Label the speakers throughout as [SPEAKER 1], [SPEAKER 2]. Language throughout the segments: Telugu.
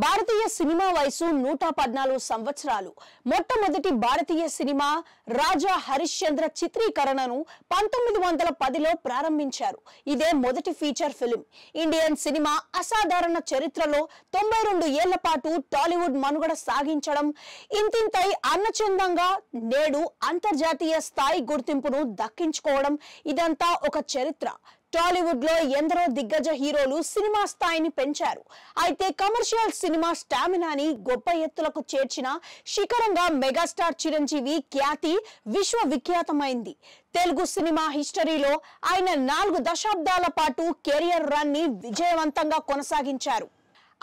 [SPEAKER 1] భారతీయ సినిమా వయసు 114 సంవత్సరాలు. మొట్టమొదటి భారతీయ సినిమా రాజా హరిశ్చంద్ర చిత్రీకరణను 1910లో ప్రారంభించారు. ఇదే మొదటి ఫీచర్ ఫిలిం. ఇండియన్ సినిమా అసాధారణ చరిత్రలో 92 ఏళ్ల పాటు టాలీవుడ్ మనుగడ సాగించడం, ఇంతింతై అన్నచందంగా నేడు అంతర్జాతీయ స్థాయి గుర్తింపును దక్కించుకోవడం, ఇదంతా ఒక చరిత్ర. టాలీవుడ్ లో ఎందరో దిగ్గజ హీరోలు సినిమా స్థాయిని పెంచారు. అయితే కమర్షియల్ సినిమా స్టామినాని గొప్ప ఎత్తులకు చేర్చిన శిఖరంగా మెగాస్టార్ చిరంజీవి ఖ్యాతి విశ్వవిఖ్యాతమైంది. తెలుగు సినిమా హిస్టరీలో ఆయన 4 దశాబ్దాల పాటు కెరియర్ రన్ ని విజయవంతంగా కొనసాగించారు.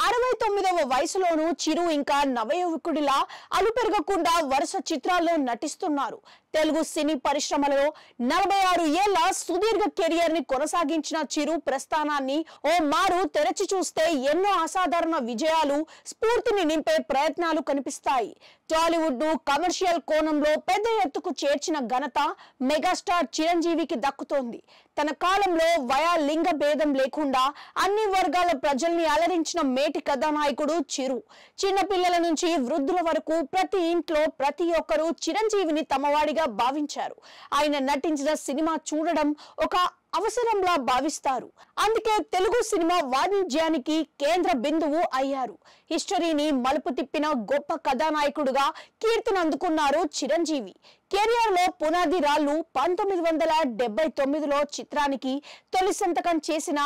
[SPEAKER 1] 69వ వయసులోనూ చిరు ఇంకా నవయువకుడిలా అలుపెరగకుండా వరుస చిత్రాల్లో నటిస్తున్నారు. తెలుగు సినీ పరిశ్రమలో 46 ఏళ్ల సుదీర్ఘ కెరియర్ ని కొనసాగించిన చిరు ప్రస్థానాన్ని ఓ మారు తెరచి చూస్తే ఎన్నో అసాధారణ విజయాలు, స్ఫూర్తిని నింపే ప్రయత్నాలు కనిపిస్తాయి. టాలీవుడ్ ను కమర్షియల్ కోణంలో పెద్ద ఎత్తుకు చేర్చిన ఘనత మెగాస్టార్ చిరంజీవికి దక్కుతోంది. తన కాలంలో వయా లింగ భేదం లేకుండా అన్ని వర్గాల ప్రజల్ని అలరించిన మేటి కథానాయకుడు చిరు. చిన్నపిల్లల నుంచి వృద్ధుల వరకు ప్రతి ఇంట్లో ప్రతి ఒక్కరూ చిరంజీవిని తమవాడిగా భావించారు. ఆయన నటించిన సినిమా చూడడం ఒక అవసరంలా భావిస్తారు. అందుకే తెలుగు సినిమా వాణిజ్యానికి కేంద్ర బిందువు అయ్యారు. హిస్టరీని మలుపు తిప్పిన గొప్ప కథానాయకుడుగా కీర్తిని అందుకున్నారు చిరంజీవి. కెరియర్ లో పునాది రాళ్లు 1979లో చిత్రానికి తొలి సంతకం చేసిన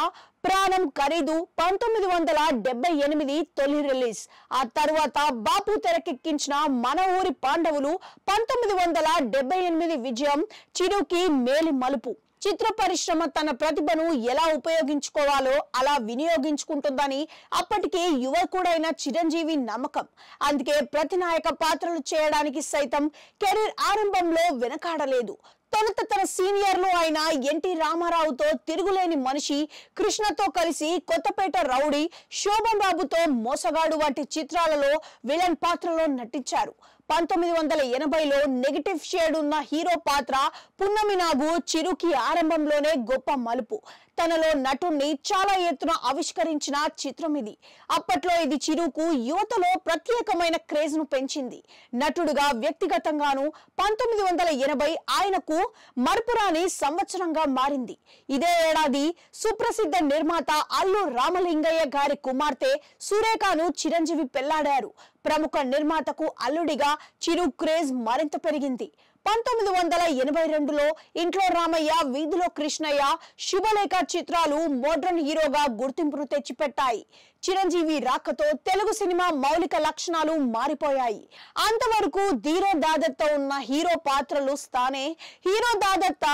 [SPEAKER 1] ప్రాణం ఖరీదు 1978 తొలి రిలీజ్. ఆ తర్వాత బాపు తెరకెక్కించిన మన ఊరి పాండవులు 1978 విజయం చిరుకి మేలి మలుపు. చిత్ర పరిశ్రమ తన ప్రతిభను ఎలా ఉపయోగించుకోవాలో అలా వినియోగించుకుంటుందని అప్పటికే యువకుడైన చిరంజీవి నమ్మకం. అందుకే ప్రతినాయక పాత్రలు చేయడానికి సైతం కెరీర్ ఆరంభంలో వెనకాడలేదు. తొలుత తన సీనియర్లు అయిన ఎన్టీ రామారావుతో తిరుగులేని మనిషి, కృష్ణతో కలిసి కొత్తపేట రౌడీ, శోభన్ బాబుతో మోసగాడు వంటి చిత్రాలలో విలన్ పాత్రలో నటించారు. 1980లో నెగటివ్ షేడ్ ఉన్న హీరో పాత్ర పున్నమి నాగు చిరుకి ఆరంభంలోనే గొప్ప మలుపు. తనలో నటుణ్ణి చాలా ఎత్తున ఆవిష్కరించిన చిత్రం ఇది. అప్పట్లో ఇది చిరుకు యువతలో ప్రత్యేకమైన క్రేజ్ ను పెంచింది. నటుడుగా వ్యక్తిగతంగాను 1980 ఆయనకు మరపురాని సంవత్సరంగా మారింది. ఇదే ఏడాది సుప్రసిద్ధ నిర్మాత అల్లు రామలింగయ్య గారి కుమార్తె సురేఖను చిరంజీవి పెళ్లాడారు. ప్రముఖ నిర్మాతకు అల్లుడిగా చిరు క్రేజ్ మరింత పెరిగింది. 1982లో ఇంట్లో రామయ్య, వీధిలో కృష్ణయ్య, శుభలేఖ చిత్రాలు మోడ్రన్ హీరోగా గుర్తింపును తెచ్చిపెట్టాయి. చిరంజీవి రాకతో తెలుగు సినిమా మౌలిక లక్షణాలు మారిపోయాయి. అంతవరకు ధీరో దాదత్త ఉన్న హీరో పాత్రలు స్థానే హీరో దాదత్త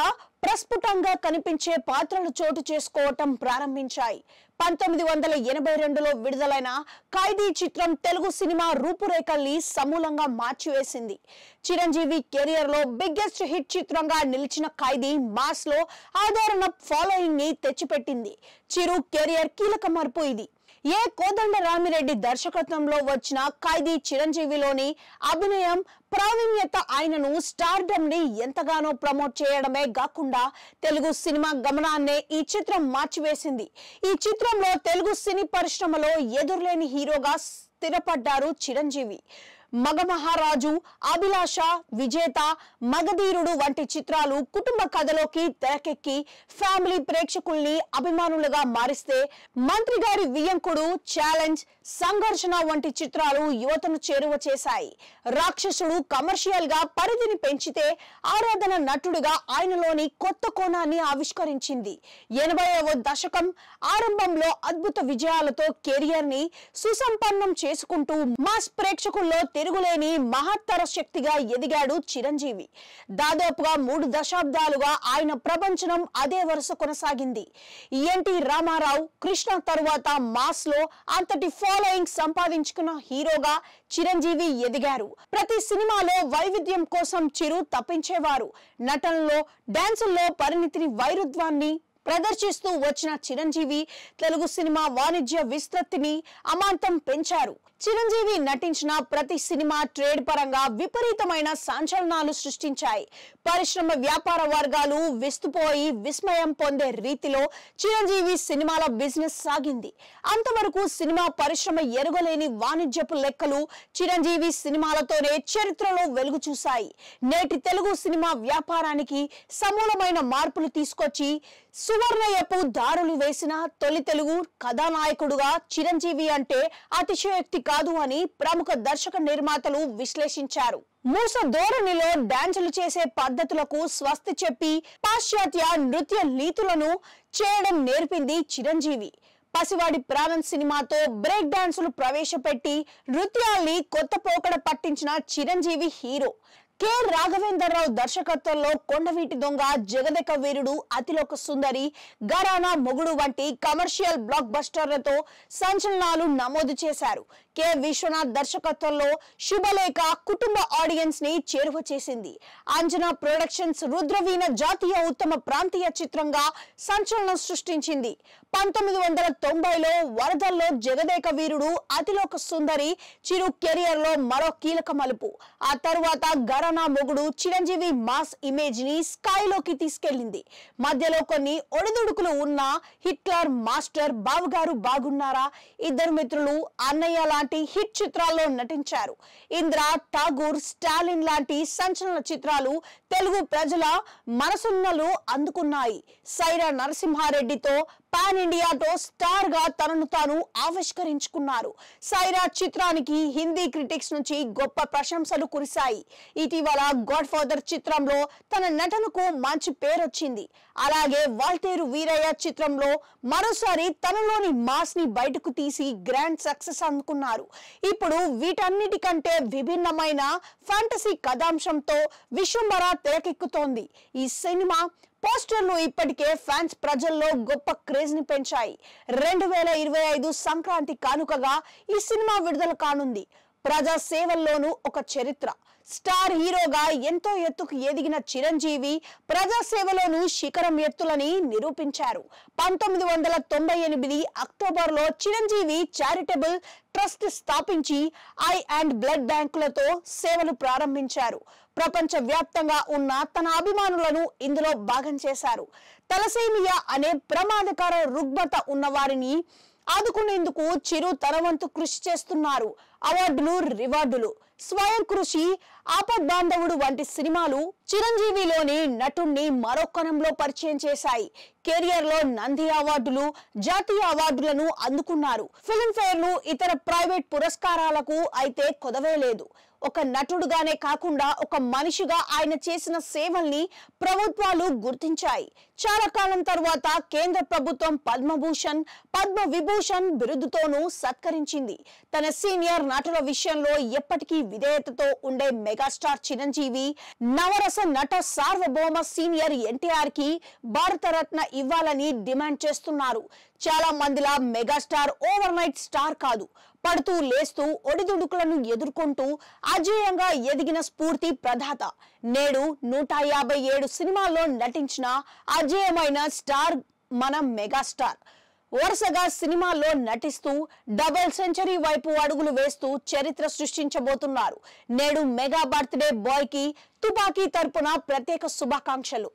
[SPEAKER 1] ప్రస్ఫుటంగా కనిపించే పాత్రలు చోటు చేసుకోవటం ప్రారంభించాయి. 1982లో విడుదలైన ఖైదీ చిత్రం తెలుగు సినిమా రూపురేఖల్ని సమూలంగా మార్చివేసింది. చిరంజీవి కెరియర్ లో బిగ్గెస్ట్ హిట్ చిత్రంగా నిలిచిన ఖైదీ మాస్ లో ఆదరణ ఫాలోయింగ్ ని తెచ్చిపెట్టింది. చిరు కెరియర్ కీలక మార్పు ఇది. కోదండరామిరెడ్డి దర్శకత్వంలో వచ్చిన ఖైదీ చిరంజీవిలోని అభినయం, ప్రావీణ్యత ఆయనను స్టార్డమ్ ని ఎంతగానో ప్రమోట్ చేయడమే కాకుండా తెలుగు సినిమా గమనాన్నే ఈ చిత్రం మార్చివేసింది. ఈ చిత్రంలో తెలుగు సినీ పరిశ్రమలో ఎదురులేని హీరోగా స్థిరపడ్డారు చిరంజీవి. మగమహారాజు, అభిలాష, విజేత, మగధీరుడు వంటి చిత్రాలు కుటుంబ కథలోకి తెరకెక్కి ఫ్యామిలీ ప్రేక్షకుల్ని అభిమానులుగా మారిస్తే, మంత్రి గారి వియ్యంకుడు, ఛాలెంజ్, సంఘర్షణ వంటి చిత్రాలు యువతను చేరువ చేశాయి. రాక్షసుడు కమర్షియల్ గా పరిధిని పెంచితే, ఆరాధన నటుడుగా ఆయనలోని కొత్త కోణాన్ని ఆవిష్కరించింది. 80వ దశకం ఆరంభంలో అద్భుత విజయాలతో కెరియర్ ని సుసంపన్నం చేసుకుంటూ మాస్ ప్రేక్షకుల్లో తిరుగులేని మహత్తర శక్తిగా ఎదిగాడు చిరంజీవి. దాదాపుగా 3 దశాబ్దాలుగా ఆయన ప్రపంచం అదే వరుస కొనసాగింది. ఎన్టీ రామారావు, కృష్ణ తరువాత మాస్ లో అంతటి ఫాలోయింగ్ సంపాదించుకున్న హీరోగా చిరంజీవి ఎదిగారు. ప్రతి సినిమాలో వైవిధ్యం కోసం చిరు తప్పించేవారు. నటనలో, డాన్సుల్లో పరిణితిని, వైరుధ్యాన్ని ప్రదర్శిస్తూ వచ్చిన చిరంజీవి తెలుగు సినిమా వాణిజ్య విస్తృతిని అమాంతం పెంచారు. చిరంజీవి నటించిన ప్రతి సినిమా ట్రేడ్ పరంగా విపరీతమైన సంచలనాలు సృష్టించాయి. పరిశ్రమ వ్యాపార వర్గాలు విస్తుపోయి విస్మయం పొందే రీతిలో చిరంజీవి సినిమాల బిజినెస్ సాగింది. అంతవరకు సినిమా పరిశ్రమ ఎరుగలేని వాణిజ్యపు లెక్కలు చిరంజీవి సినిమాలతోనే చరిత్రలో వెలుగు చూశాయి. నేటి తెలుగు సినిమా వ్యాపారానికి సమూలమైన మార్పులు తీసుకొచ్చి సువర్ణయపు దారులు వేసిన తొలి తెలుగు కథానాయకుడుగా చిరంజీవి అంటే అతిశయోక్తి కాదు అని ప్రముఖ దర్శక నిర్మాతలు విశ్లేషించారు. మూస ధోరణిలో డాన్సులు చేసే పద్ధతులకు స్వస్తి చెప్పి పాశ్చాత్య నృత్య రీతులను చేయడం నేర్పింది చిరంజీవి. పసివాడి ప్రాణం సినిమాతో బ్రేక్ డాన్సులు ప్రవేశపెట్టి నృత్యాల్ని కొత్త పోకడ పట్టించిన చిరంజీవి హీరో. కె రాఘవేంద్రరావు దర్శకత్వంలో కొండవీటి దొంగ, జగదేక వీరుడు, అతిలోక సుందరి, గరానా మొగుడు వంటి కమర్షియల్ బ్లాక్ బస్టర్లతో సంచలనాలు నమోదు చేశారు. కె విశ్వనాథ్ దర్శకత్వంలో శుభలేఖ కుటుంబ ఆడియన్స్ ని చేరువ చేసింది. అంజనా ప్రొడక్షన్స్ రుద్రవీణ జాతీయ ఉత్తమ ప్రాంతీయ చిత్రంగా సంచలనం సృష్టించింది. 1990లో వరదల్లో జగదేక వీరుడు, అతిలోక సుందరి చిరు కెరియర్ లో మరో కీలక మలుపు. ఆ తరువాత గరానా మొగుడు చిరంజీవి మాస్ ఇమేజ్ ని స్కైలోకి తీసుకెళ్లింది. మధ్యలో కొన్ని ఒడిదుడుకులు ఉన్న హిట్లర్, మాస్టర్, బావగారు బాగున్నారా, ఇద్దరు మిత్రులు, అన్నయ్య లాంటి హిట్ చిత్రాల్లో నటించారు. ఇంద్ర, ఠాగూర్, స్టాలిన్ లాంటి సంచలన చిత్రాలు తెలుగు ప్రజల మనసున్నలు అందుకున్నాయి. సైరా నరసింహారెడ్డితో పాన్ ఇండియాతో స్టార్ గా తనను తాను ఆవిష్కరించుకున్నారు. సైరా చిత్రానికి హిందీ క్రిటిక్స్ నుంచి గొప్ప ప్రశంసలు కురిశాయి. ఇటీవల గాడ్ ఫాదర్ చిత్రంలో తన నటనకు మంచి పేరొచ్చింది. అలాగే వాల్తేరు వీరయ్య చిత్రంలో మరోసారి తనలోని మాస్ ని బయటకు తీసి గ్రాండ్ సక్సెస్ అందుకున్నారు. ఇప్పుడు వీటన్నిటికంటే విభిన్నమైన ఫ్యాంటసీ కథాంశంతో విశ్వంబర తెరకెక్కుతోంది. ఈ సినిమా పోస్టర్లు ఇప్పటికే ఫ్యాన్స్ ప్రజల్లో గొప్ప క్రేజ్ ని పెంచాయి. 2025 సంక్రాంతి కానుకగా ఈ సినిమా విడుదల కానుంది. ప్రజా సేవల్లోనూ ఒక చరిత్ర. స్టార్ హీరోగా ఎంతో ఎత్తుకు ఎదిగిన చిరంజీవి ప్రజాసేవలోనూ శిఖరం ఎత్తులని నిరూపించారు. 1998 అక్టోబర్లో చిరంజీవి చారిటబుల్ ట్రస్ట్ స్థాపించి ఐ అండ్ బ్లడ్ బ్యాంకులతో సేవలు ప్రారంభించారు. ప్రపంచ వ్యాప్తంగా ఉన్న తన అభిమానులను ఇందులో భాగం చేశారు. తలసేమియా అనే ప్రమాదకర రుగ్మత ఉన్న వారిని ఆదుకునేందుకు చిరు తన వంతు కృషి చేస్తున్నారు. అవార్డులు, రివార్డులు, స్వయం కృషి, ఆపద్బాంధవుడు వంటి సినిమాలు చిరంజీవిలోని నటుణ్ణి మరో కోణంలో పరిచయం చేశాయి. కెరియర్ లో నంది అవార్డులు, జాతీయ అవార్డులను అందుకున్నారు. ఫిల్మ్ఫేర్లు, ఇతర ప్రైవేట్ పురస్కారాలకు అయితే కొదవే లేదు. ఒక నటుడుగానే కాకుండా ఒక మనిషిగా ఆయన చేసిన సేవల్ని ప్రభుత్వాలు గుర్తించాయి. చాలా కాలం తర్వాత కేంద్ర ప్రభుత్వం పద్మభూషణ్, పద్మ విభూషణ్ బిరుదుతోనూ సత్కరించింది. తన సీనియర్ నటుల విషయంలో ఎప్పటికీ విధేయతతో ఉండే మెగాస్టార్ చిరంజీవి నవరస నట సార్వభౌమ సీనియర్ ఎన్టీఆర్ కి భారతరత్న ఇవ్వాలని డిమాండ్ చేస్తున్నారు. చాలా మందిలా మెగాస్టార్ ఓవర్ నైట్ స్టార్ కాదు. పడుతూ లేస్తూ ఒడిదుడుకులను ఎదుర్కొంటూ అజేయంగా ఎదిగిన స్ఫూర్తి ప్రదాత. నేడు 157 సినిమాల్లో నటించిన అజేయమైన స్టార్ మన మెగాస్టార్. వరుసగా సినిమాల్లో నటిస్తూ డబుల్ సెంచరీ వైపు అడుగులు వేస్తూ చరిత్ర సృష్టించబోతున్నారు. నేడు మెగా బర్త్డే బాయ్ కి తుపాకీ తరపున ప్రత్యేక శుభాకాంక్షలు.